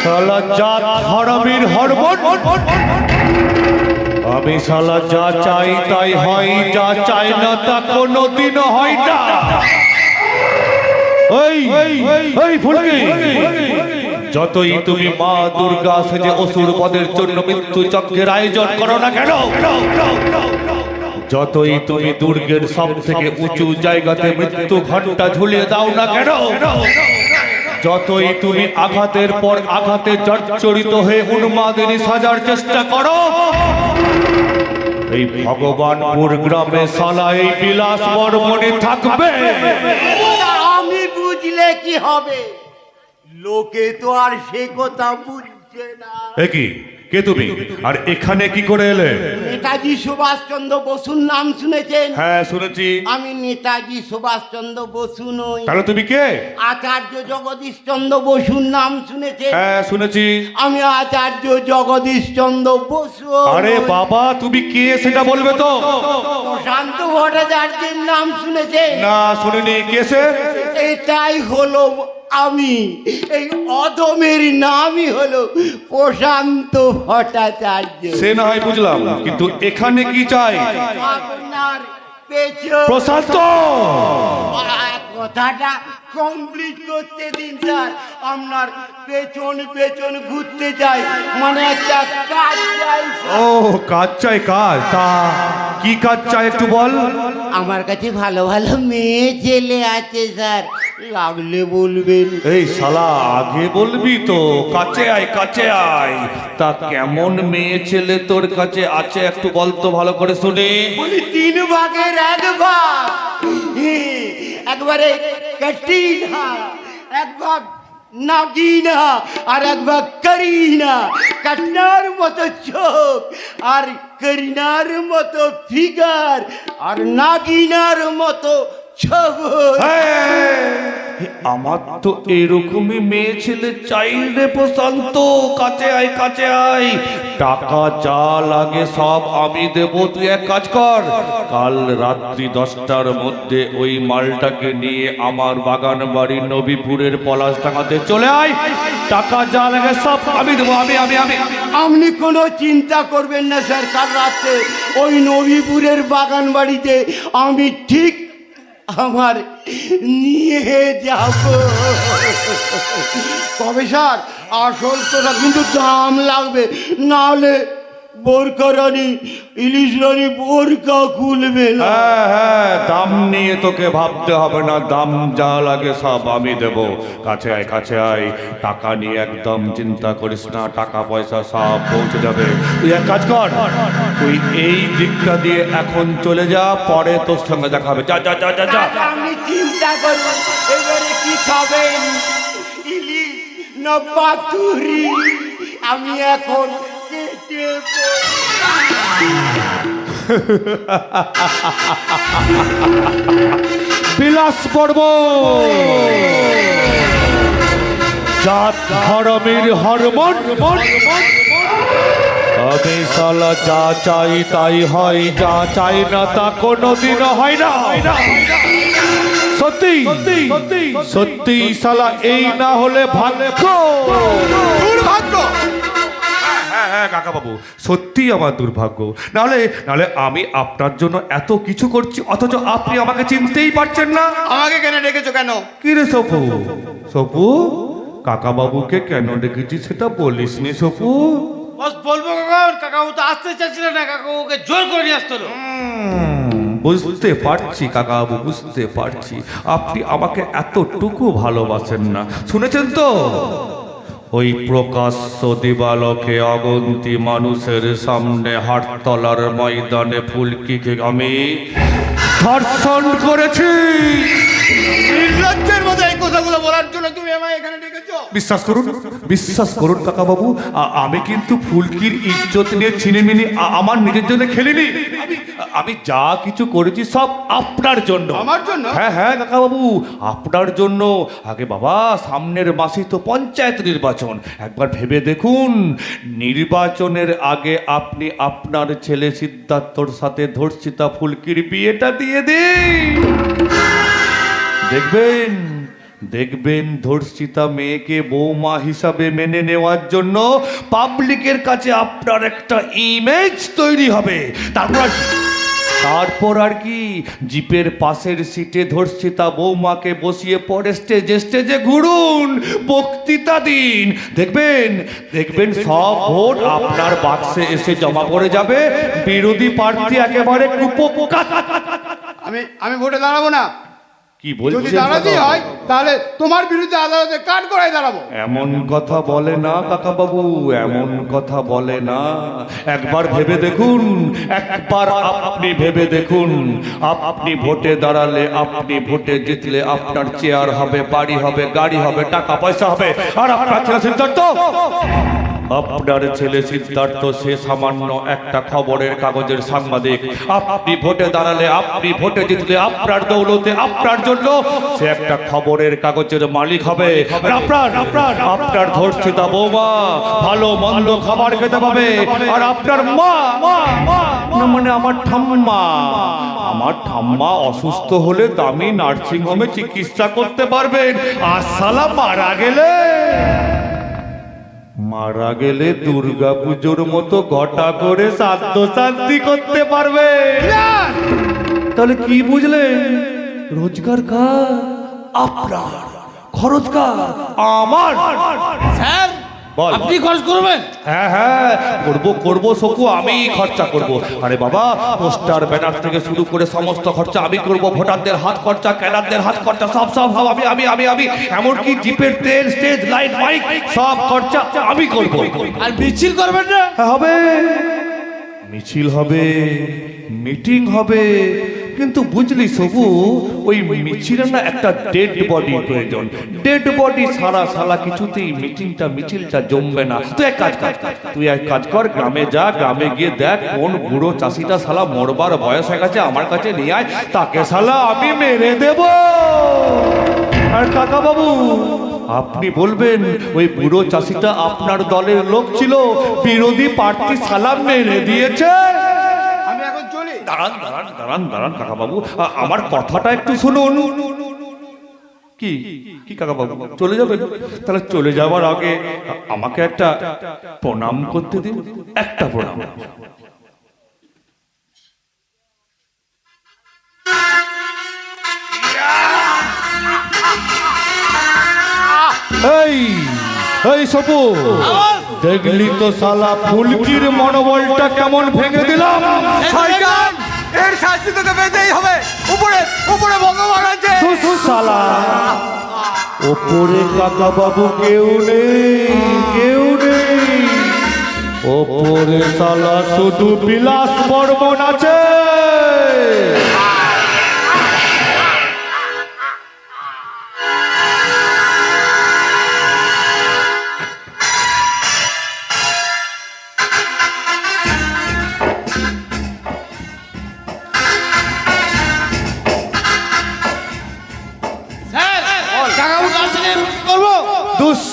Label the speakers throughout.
Speaker 1: শালা জাত হারামির হরমোন। আমি শালা যা চাই তাই হয়, যা চাই না তা কোনোদিনও হয় না। যতই তুমি মা দুর্গা সেজে অসুর বদের জন্য মৃত্যু চক্রের আয়োজন করো না কেন, যতই তুমি দুর্গের সব থেকে উঁচু জায়গাতে মৃত্যু ঘণ্টা ঝুলিয়ে দাও না কেন, যতই তুমি আঘাতের পর আঘাতে জর্জরিত হয়ে উন্মাদিনী সাজার চেষ্টা করো, এই ভগবানপুর গ্রামে শালা এই বিলাস বর্মণে থাকবে।
Speaker 2: আমি বুঝলে কি হবে, লোকে তো আর সে কথা বুঝছে না।
Speaker 1: কি কে তুমি, আর এখানে কি করে এলে?
Speaker 2: নেতাজি সুভাষচন্দ্র বসুর নাম শুনেছেন?
Speaker 1: হ্যাঁ শুনেছি।
Speaker 2: আমি নেতাজি সুভাষচন্দ্র বসু নই।
Speaker 1: তাহলে তুমি কে?
Speaker 2: আচার্য জগদীশ চন্দ্র বসুর নাম শুনেছেন?
Speaker 1: হ্যাঁ শুনেছি।
Speaker 2: আমি আচার্য জগদীশ চন্দ্র বসু।
Speaker 1: আরে বাবা তুমি কে সেটা বলবে তো।
Speaker 2: প্রশান্ত ভট্টাচার্যের নাম শুনেছেন?
Speaker 1: না শুনিনি। কে সে?
Speaker 2: এটাই হলো আমি। এই অদমের নামই হলো প্রশান্ত ভট্টাচার্য।
Speaker 1: সে না হয় বুঝলাম, কিন্তু এখানে কি চাই?
Speaker 2: আপনার পেছন।
Speaker 1: প্রশান্ত
Speaker 2: কথাটা কমপ্লিট করতে দিন স্যার। আপনার পেছন পেছন ঘুরতে চাই, মানে একটা কাজ চাই।
Speaker 1: ও কাজ চাই? কাজ? তা কি কাজ চাই একটু বল।
Speaker 2: আমার কাছে ভালো ভালো মেয়ে ছেলে আছে স্যার, লাগলে বলবেন।
Speaker 1: এই শালা আগে বলবি তো, কাছে আয় কাছে আয়। তা কেমন মেয়ে ছেলে তোর কাছে আছে একটু বল তো ভালো করে শুনি।
Speaker 2: বলি 3 ভাগের 1 ভাগ। একবারে কটিনা, 1 ভাগ নাগিনা, আর 1 ভাগ করিনা। কাটনার মতো চোখ, আর করিনার মতো ফিগার, আর নাগিনার মতো ছবি।
Speaker 1: আমার তো এরকমই মেয়ে ছেলে চাই রে প্রশান্ত। কাছে আয় কাছে আয়। টাকা যা লাগে সব আমি দেবো। তুই এক কাজ কর, কাল রাত্রি 10টার মধ্যে ওই মালটাকে নিয়ে আমার বাগান বাড়ি নবীপুরের পলাশডাঙ্গাতে চলে আয়। টাকা যা লাগে সব আমি দেবো।
Speaker 2: আপনি কোনো চিন্তা করবেন না স্যার, কাল রাতে ওই নবীপুরের বাগান বাড়িতে আমি ঠিক আমার নিয়ে যাব। তবে স্যার আসল তোরা কিন্তু দাম লাগবে, নাহলে বোরকা রানী, ইলিশ রানী বোরকা খুলবে না।
Speaker 1: হ্যাঁ দাম নিয়ে তোকে ভাবতে হবে না, দাম যা লাগে সব আমি দেব। কাছে আয় কাছে আয়। টাকা নিয়ে একদম চিন্তা করিস না, টাকা পয়সা সব পৌঁছে যাবে। তুই এক কাজ কর, তুই এই দিকটা দিয়ে এখন চলে যা, পরে তোর সঙ্গে দেখা হবে। যা যা যা যা যা।
Speaker 2: আপনি চিন্তা করবেন, এবারে কি খাবেন, ইলিশ না পাতুরি? আমি এখন কেটে
Speaker 1: বিলাস পর্ব জাত হারামির হরমোন। আমি শালা যা চাই তাই হয়, যা চাই না তা কোনোদিনও হয় না। সত্যি সত্যি শালা এই না হলে ভাগ্য। হ্যাঁ কাকা বাবু, সত্যি আমার দুর্ভাগ্য। নাহলে আমি আপনার জন্য এত কিছু করছি, অথচ আপনি আমাকে চিনতেই পারছেন না।
Speaker 2: আমাকে কেন ডেকেছো কেন?
Speaker 1: কি রে সপু? সপু কাকা বাবুকে কেন ডেকেছি সেটা বলিস নি সপু?
Speaker 3: বস বলবো কখন? কাকাবু তো আসতে চাচ্ছিল না, কাকাবুকে জোর করে নিয়ে আসতো।
Speaker 1: বুঝতে পারছি কাকা বাবু, বুঝতে পারছি আপনি আমাকে এতটুকু ভালোবাসেন না। শুনেছেন তো, ওই প্রকাশ্য দিবালোকে অগন্তি মানুষের সামনে হাটতলার ময়দানে ফুলকিকে আমি ধর্ষণ করেছি।
Speaker 2: নির্লজ্জের মতো এই কথাগুলো বলার জন্য তুমি আমায় এখানে ডেকেছো?
Speaker 1: বিশ্বাস করুন কাকা বাবু, আমি কিন্তু ফুলকির ইজ্জত নিয়ে ছিনিমিনি আমার নিজের জন্য খেলিনি। আমি যা কিছু করেছি সব আপনার জন্য।
Speaker 2: আমার জন্য?
Speaker 1: হ্যাঁ কাকা বাবু, আপনার জন্য। আগে বাবা, সামনের মাসে তো পঞ্চায়েত নির্বাচন। একবার ভেবে দেখুন, নির্বাচনের আগে আপনি আপনার ছেলে সিদ্ধার্থর সাথে ধর্ষিতা ফুলকির বিয়েটা দিয়ে দিন। দেখবেন দেখবেন ধর্ষিতা মেয়েকে বৌমা হিসাবে মেনে নেওয়ার জন্য পাবলিকের কাছে আপনার একটা ইমেজ তৈরি হবে। তারপর আর কি, জিপের পাশের সিটে ধর্ষিতা বৌমাকে বসিয়ে পরে স্টেজে স্টেজে ঘুরুন, বক্তৃতা দিন। দেখবেন সব ভোট আপনার বাক্সে এসে জমা পড়ে যাবে। বিরোধী প্রার্থী একেবারে কুপোকাত।
Speaker 2: আমি ভোটে দাঁড়াবো না।
Speaker 1: কি
Speaker 2: যদি
Speaker 1: বলছেন
Speaker 2: দাঁড়াতে
Speaker 1: কাকা?
Speaker 2: হয় তাহলে তোমার বিরুদ্ধে আদালতে কাঠ করায় দাঁড়াবো।
Speaker 1: এমন কথা বলে না কাকা বাবু, এমন কথা বলে না। একবার ভেবে দেখুন, একবার আপনি ভেবে দেখুন, আপনি ভোটে দাঁড়ালে, আপনি ভোটে জিতলে আপনার চেয়ার হবে, বাড়ি হবে, গাড়ি হবে, টাকা পয়সা হবে। আর আপনার ছেলে সিদ্ধার্থ, আপনার ছেলে সিদ্ধার্থ সে সামান্য একটা খবরের কাগজের সাংবাদিক। আপনি ভোটে দাঁড়ালে, আপনি ভোটে জিতলে, আপনার দৌলতে, আপনার জন্য সে একটা খবরের কাগজের মালিক হবে। আপনার ধর্ষিতা বৌমা ভালো মন্দ খাবার খেতে পাবে। আর আপনার মা, না মানে আমার ঠাম্মা অসুস্থ হলে দামি নার্সিং হোমে চিকিৎসা করতে পারবেন। আর শালা মারা গেলে দুর্গা পুজোর মতো ঘটা করে শ্রাদ্ধ শান্তি করতে পারবে। তাহলে কি বুঝলেন? রোজগার কার? আপনার। খরচ কার? আমার।
Speaker 3: স্যার
Speaker 1: বল।
Speaker 3: আপনি খরচ করবেন?
Speaker 1: হ্যাঁ করবো সকু, আমি খরচা করব। আরে বাবা, পোস্টার ব্যানার থেকে শুরু করে সমস্ত খরচা আমি করব। ভোটারদের হাত খরচা, ক্যাডারদের হাত খরচা, সব আমি এমনকি জিপের তেল, স্টেজ লাইট, মাইক সব খরচা আমি করব।
Speaker 3: আর মিছিল করবেন না?
Speaker 1: হবে, মিছিল হবে, মিটিং হবে, কিন্তু বুঝলি সবু, ওই মিছিলে না একটা ডেড বডি প্রয়োজন। ডেড বডি সারা কিছুতেই মিছিলটা জমবে না। তুই এক কাজ কর, গ্রামে যা, গ্রামে গিয়ে দেখ কোন বুড়ো চাষিটা শালা মরবার বয়স হয়ে গেছে, আমার কাছে নিয়ে আয়, তাকে শালা আমি মেরে দেব। আর কাকা বাবু, আপনি বলবেন ওই বুড়ো চাষিটা আপনার দলের লোক ছিল, বিরোধী প্রার্থী শালা মেরে দিয়েছে।
Speaker 2: আমি এখন চলি।
Speaker 1: দাঁড়ান কাকা বাবু, আমার কথাটা একটু শুনুন। কি কাকা বাবু, চলে যাবেন? তাহলে চলে যাওয়ার আগে আমাকে একটা প্রণাম করতে দিন, একটা প্রণাম। এই সপু, দেখলি তো শালা ফুলকির মনোবলটা কেমন ভেঙে দিলাম।
Speaker 2: শয়তান, এর শাস্তি তোকে পেতেই হবে। উপরে ভগবান আছে।
Speaker 1: শালা ওপরে কাকা বাবু কেউ নেই। ওপরে শালা শুধু বিলাস বর্মন আছে।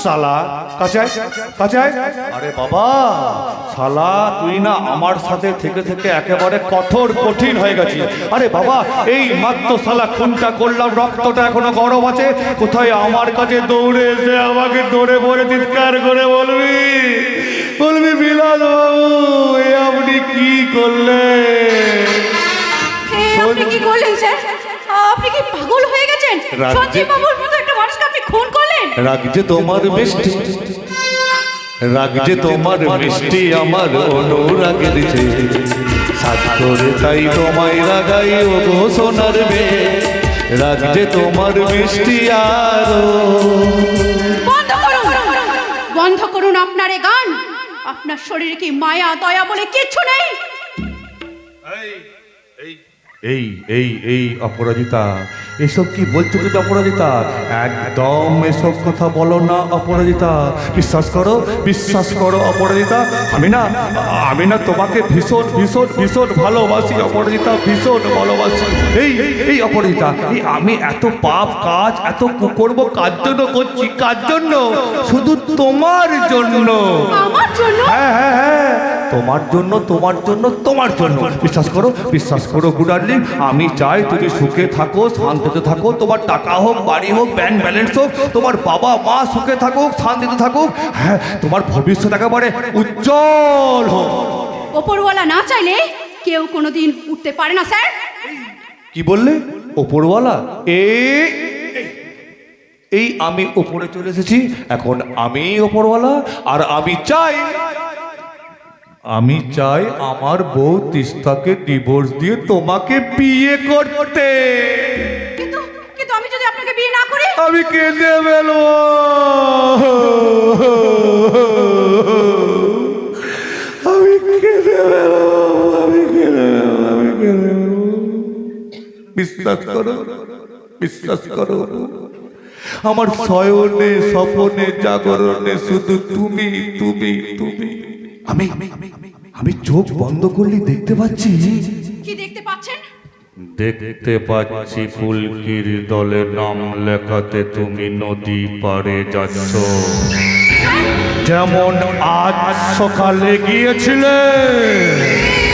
Speaker 1: শালা কাছে আয়। আরে বাবা, শালা তুই না আমার সাথে থেকে একেবারে কঠিন হয়ে গেছিস। আরে বাবা, এই মাত্র শালা খুনটা করলাম, রক্তটা এখনো গরম আছে। কোথায় আমার কাছে দৌড়ে এসে আমাকে ধরে পড়ে চিৎকার করে বলবি বিলাস বাবু, এ আপনি কি করলেন?
Speaker 4: আপনি কি করলেন স্যার? আপনি কি পাগল হয়ে গেছেন? সঞ্জীব বাবুর মতো একটা মানুষকে আপনি খুন করলেন?
Speaker 1: রাগজে তোমার মিষ্টি আমার অনুরাগে দিছে, সাত করে তাই তোমায় রাগাই ও গো সোনার মেয়ে। রাগজে তোমার মিষ্টি আরো।
Speaker 4: বন্ধ করুন আপনার এ গান। আপনার শরীরে কি মায়া দয়া বলে কিচ্ছু নেই?
Speaker 1: এই অপরাজিতা, এসব কি বলছো তুমি অপরাজিতা? একদম এসব কথা বলো না অপরাজিতা। বিশ্বাস করো অপরাজিতা, আমি না তোমাকে ভীষণ ভালোবাসি অপরাজিতা, ভীষণ ভালোবাসি। এই অপরাজিতা, আমি এত পাপ কাজ, এত কুকর্ম কার জন্য করছি? কার জন্য? শুধু তোমার জন্য।
Speaker 4: আমার জন্য?
Speaker 1: হ্যাঁ, তোমার জন্য। বিশ্বাস করো গুডার্লি, ডার্লিং, আমি চাই তুমি সুখে থাকো, শান্তিতে থাকো, তোমার টাকা হোক, বাড়ি হোক, ব্যাংক ব্যালেন্স হোক, তোমার বাবা মা সুখে থাকুক, শান্তিতে থাকুক, হ্যাঁ তোমার ভবিষ্যৎ একেবারে উজ্জ্বল হোক।
Speaker 4: ওপরওয়ালা না চাইলে কেউ কোনোদিন উঠতে পারে না স্যার।
Speaker 1: কি বললে? ওপরওয়ালা? এই আমি ওপরে চলে এসেছি, এখন আমি ওপরওয়ালা। আর আমি চাই আমার বউ তিস্তাকে ডিভোর্স দিয়ে তোমাকে বিয়ে করতে।
Speaker 4: কিন্তু কিন্তু আমি যদি আপনাকে বিয়ে না করি?
Speaker 1: আমি কেঁদে ফেলবো। আমি কেঁদে ফেলবো। বিশ্বাস করো, বিশ্বাস করো, আমার শয়নে স্বপনে জাগরণে শুধু তুমি তুমি তুমি। আমি চোখ বন্ধ করলে দেখতে পাচ্ছি।
Speaker 4: কি দেখতে পাচ্ছেন?
Speaker 1: দেখতে পাচ্ছি ফুলকির দলে নাম লেখাতে তুমি নদী পারে যাচ্ছ, যেমন আজ সকালে গিয়েছিলে।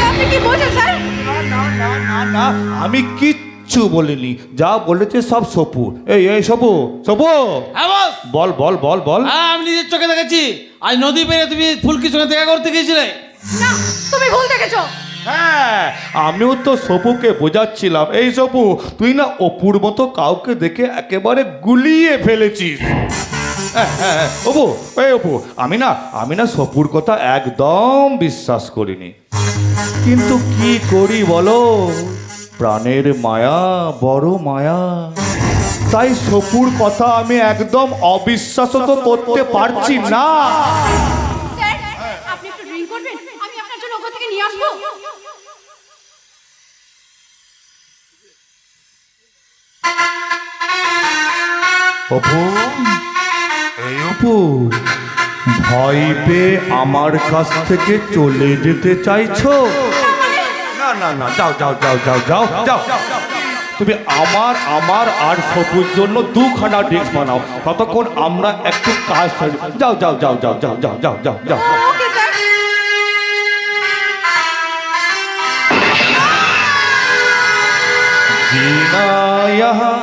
Speaker 4: আপনি কি বলছেন স্যার?
Speaker 1: না, আমি কিচ্ছু বলিনি, যা বলেছে সব সপু। এই সপু, সপু
Speaker 3: হ্যাঁ বস।
Speaker 1: বল বল বল বল।
Speaker 3: হ্যাঁ আমি নিজের চোখে দেখেছি, আজ নদী পেরে তুমি ফুলকির সঙ্গে দেখা করতে গিয়েছিলে।
Speaker 4: না, তুমি ভুল দেখেছো।
Speaker 1: হ্যাঁ, আমিও তো সপুকে বোঝাচ্ছিলাম, এই সপু তুই না অপুর মতো কাউকে দেখে একেবারে গুলিয়ে ফেলেছিস। অপু, এই অপু, আমি না সপুর কথা একদম বিশ্বাস করিনি, কিন্তু কি করি বলো, প্রাণের মায়া, বড় মায়া, তাই সপুর কথা আমি একদম অবিশ্বাস তো করতে পারছি না।
Speaker 4: স্যার, আপনি একটু ড্রিঙ্ক করবেন? আমি আপনার জন্য ওখান থেকে নিয়ে আসবো।
Speaker 1: অপু, এই অপু, ভয় পেয়ে আমার কাছ থেকে চলে যেতে চাইছো? না না না, যাও যাও যাও যাও যাও যাও, তুমি আমার আর সপুর জন্য দুখানা ড্রিঙ্কস বানাও, ততক্ষণ আমরা একটু কাজ সারি। যাও যাও যাও যাও যাও যাও যাও যাও যাও।
Speaker 4: Okay sir.
Speaker 1: जीना यहाँ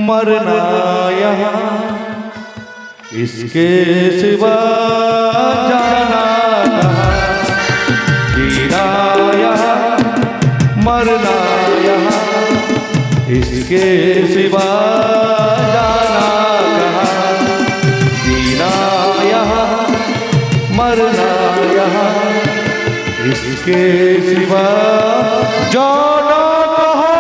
Speaker 1: मरना यहाँ, इसके सिवा जाना कहाँ। जीना यहाँ मरना यहाँ, इसके सिवा जाना कहाँ। जीना यहाँ मरना यहाँ, इसके सिवा जाना कहाँ।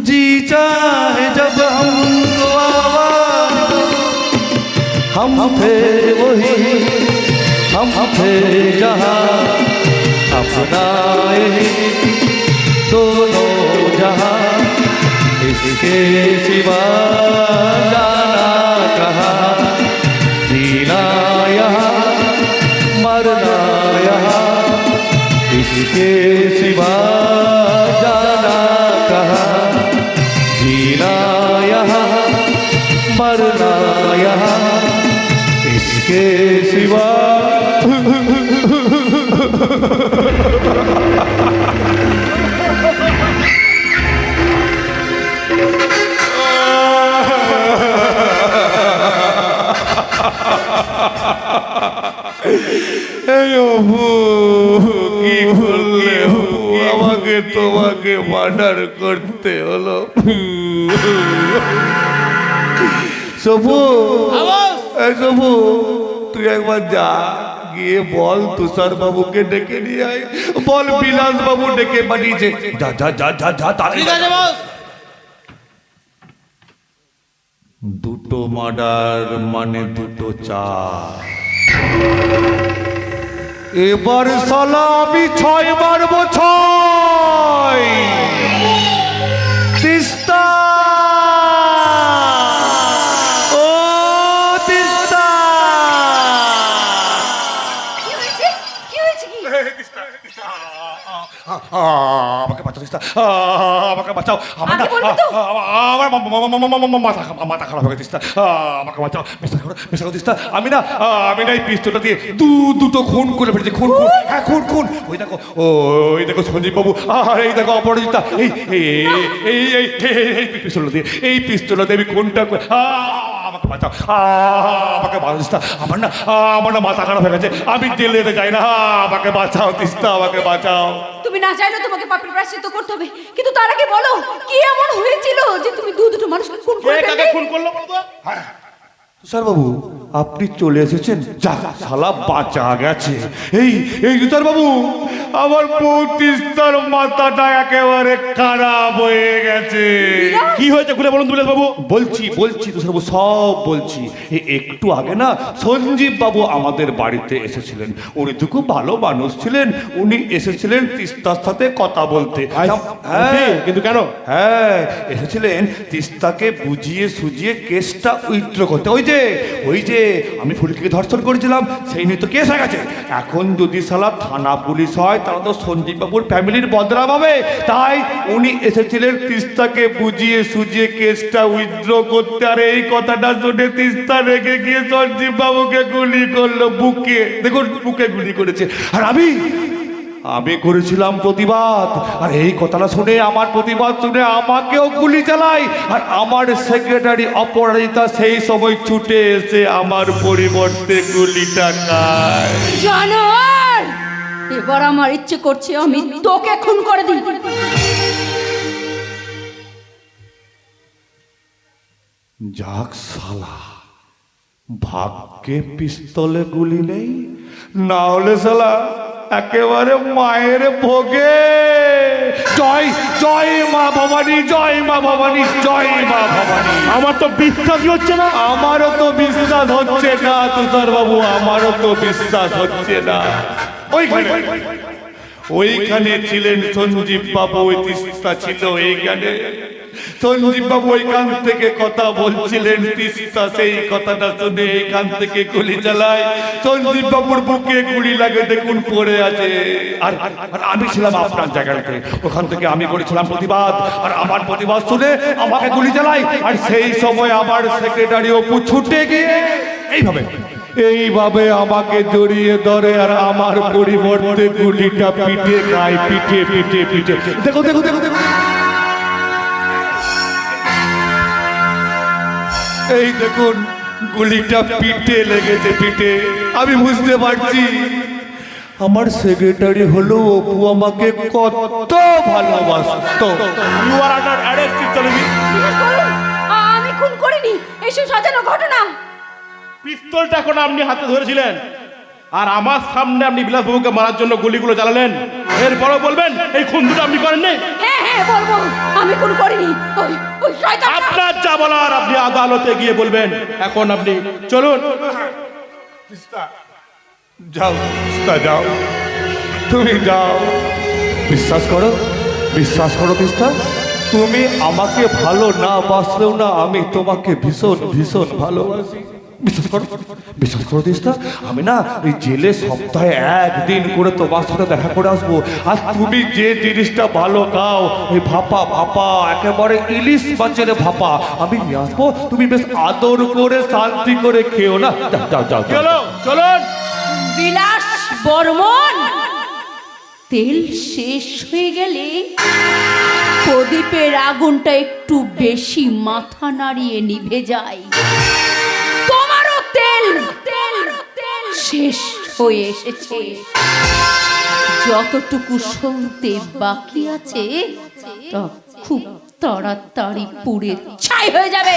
Speaker 1: जी चाहे जब हमको आवाज़, हम थे वही, हम थे जहाँ, अपना यही दोनों जहाँ, इसके सिवा जाना कहाँ। जीना यहाँ मरना यहाँ, इसके सिवा जाना कहाँ। जीना यहाँ मरना यहाँ, इसके सिवा। কি বললে আমাকে, তোমাকে মার্ডার করতে হলো? সবু, এই সবু, তুই একবার যা, গিয়ে বল তুষার বাবুকে ডেকে নিয়ে আয়, বল বিলাস বাবু ডেকে পাঠিয়েছে। যা যা যা যা যা,
Speaker 3: ঠিক আছে বস।
Speaker 1: দুটো মার্ডার মানে দুটো চার। এবার সালা আমি 6 মারবো, 6। তিস্তা, ও তিস্তা।
Speaker 4: কি হয়েছে? কি হয়েছে? কি
Speaker 1: আমাকে বাঁচাও তিস্তা, আমাকে বাঁচাও। আমার না
Speaker 4: আগে বলবি তো?
Speaker 1: আমার মাথা খারাপ হয়ে গেছে তিস্তা, আমাকে বাঁচাও। বিশ্বাস করো তিস্তা, আমি না এই পিস্তলটা দিয়ে দুটো খুন করে ফেলেছি। খুন, হ্যাঁ খুন। ওই দেখো সঞ্জীব বাবু, আর এই দেখো অপরাজিতা। এই পিস্তলটা দিয়ে আমি খুনটা আমাকে বাঁচাও, আমাকে বাঁচাও তিস্তা। আমার না মাথা খারাপ হয়ে গেছে, আমি জেলে যেতে চাই না। আমাকে বাঁচাও তিস্তা, আমাকে বাঁচাও।
Speaker 4: তুমি না চাইলে তোমাকে পাপের প্রায়শ্চিত্ত করতে হবে, কিন্তু তার আগে বলো কি এমন হয়েছিল যে তুমি দুটো মানুষকে খুন করে
Speaker 3: কে কাকে
Speaker 4: ফেললে?
Speaker 3: খুন করলো বলতো?
Speaker 1: তুষার বাবু, আপনি চলে এসেছেন, যা শালা বাঁচা গেছে। এই তুষার বাবু, আমার বউ তিস্তার মাথাটা একেবারে খারাপ হয়ে গেছে।
Speaker 3: কি হয়েছে খুলে বলুন দুলাল বাবু।
Speaker 1: বলছি তুষার বাবু, সব বলছি। একটু আগে না সঞ্জীব বাবু আমাদের বাড়িতে এসেছিলেন। উনি তো খুব ভালো মানুষ ছিলেন। উনি এসেছিলেন তিস্তার সাথে কথা বলতে। হ্যাঁ,
Speaker 3: কিন্তু কেন?
Speaker 1: হ্যাঁ, এসেছিলেন তিস্তাকে বুঝিয়ে সুজিয়ে কেসটা উইথড্র করতে। ওই যে আমি ফুলকিকে ধর্ষণ করেছিলাম, সেই নিয়ে তো কেস হয়ে গেছে। এখন যদি শালা থানা পুলিশ হয় তাহলে তো সঞ্জীব বাবুর ফ্যামিলির বদনাম হবে। তাই উনি এসেছিলেন তিস্তাকে বুঝিয়ে সুজিয়ে কেসটা উইথড্র করতে। আর এই কথাটা শুনে তিস্তা রেগে গিয়ে সঞ্জীব বাবুকে গুলি করলো বুকে। দেখুন, বুকে গুলি করেছে। আর আমি করেছিলাম প্রতিবাদ। আর এই কথাটা শুনে, আমার প্রতিবাদ শুনে আমাকেও গুলি চালায়। আর আমার সেক্রেটারি অপরাজিতা সেই সময় ছুটে এসে আমার পরিবর্তে গুলিটা খায়।
Speaker 4: জানোয়ার, এবার আমার ইচ্ছে করছে আমি তোকে খুন করে দিই।
Speaker 1: যাক শালা, ভাগ্যে পিস্তলে গুলি নেই, না হলে শালা একেবারে মায়ের ভোগে। জয় মা ভবানী, জয় মা ভবানী, জয় মা ভবানী।
Speaker 3: আমার তো বিশ্বাসই হচ্ছে না।
Speaker 1: আমারও তো বিশ্বাস হচ্ছে না তুষার বাবু, আমারও তো বিশ্বাস হচ্ছে না। ওইখানে ছিলেন সঞ্জীব বাবু, ওই তিস্তা ছিল এইখানে। সঞ্জীব বাবু ওইখান থেকে কথা বলছিলেন, তিস্তা সেই কথাটা শুনে এইখান থেকে গুলি চালায়। সঞ্জীব বাবুর বুকে গুলি লাগে, দেখুন পড়ে আছে। আর আমি ছিলাম আপনার জায়গাতে, ওখান থেকে আমি করেছিলাম প্রতিবাদ। আর আমার প্রতিবাদ শুনে আমাকে গুলি চালায়। আর সেই সময় আমার সেক্রেটারি অপু ছুটে গিয়ে এইভাবে আমাকে জড়িয়ে ধরে। আর আমার পরিবর্তে গুলিটা পিঠে খায়, পিঠে। দেখো। এই দেখুন, গুলিটা পিঠে লেগেছে, পিঠে। আমি বুঝতে পারছি আমার সেক্রেটারি হলো অপু আমাকে কত ভালোবাসতো।
Speaker 3: ইউ আর আন্ডার অ্যারেস্ট চিত্তলিপি।
Speaker 4: বিশ্বাস করুন, আমি খুন করিনি। এইসব সাজানো ঘটনা।
Speaker 3: পিস্তলটা এখন আপনি হাতে ধরেছিলেন, আর আমার সামনে আপনি বিলাসবাবুকে মারার জন্য গুলিগুলো চালালেন। এরপরও বলবেন এই খুন দুটো আপনি করেননি?
Speaker 4: হ্যাঁ বলবো, আমি খুন করিনি। ওই শয়তানটা।
Speaker 3: আপনার যা বলার আপনি আদালতে গিয়ে বলবেন। এখন আপনি চলুন।
Speaker 1: যাও, তুমি যাও। বিশ্বাস করো তিস্তা, তুমি আমাকে ভালো না বাসলেও না আমি তোমাকে ভীষণ ভালোবাসি। বিশ্বাস করো তিস্তা, আমি না এই জেলে সপ্তাহে একদিন করে তোমার সাথে দেখা করে আসবো। আর তুমি যে জিনিসটা ভালো খাও, ওই ভাপা একেবারে ইলিশ মাছের ভাপা আমি নিয়ে আসবো। তুমি বেশ আদর করে শান্তি করে খেও না। যাও।
Speaker 3: চলুন।
Speaker 4: বিলাস বর্মন, তেল শেষ হয়ে গেলে প্রদীপের আগুনটা একটু বেশি মাথা নাড়িয়ে নিভে যায়। তোমারও তেল শেষ হয়ে এসেছে। যতটুকু সলতে বাকি আছে তা খুব তাড়াতাড়ি পুড়ে ছাই হয়ে যাবে।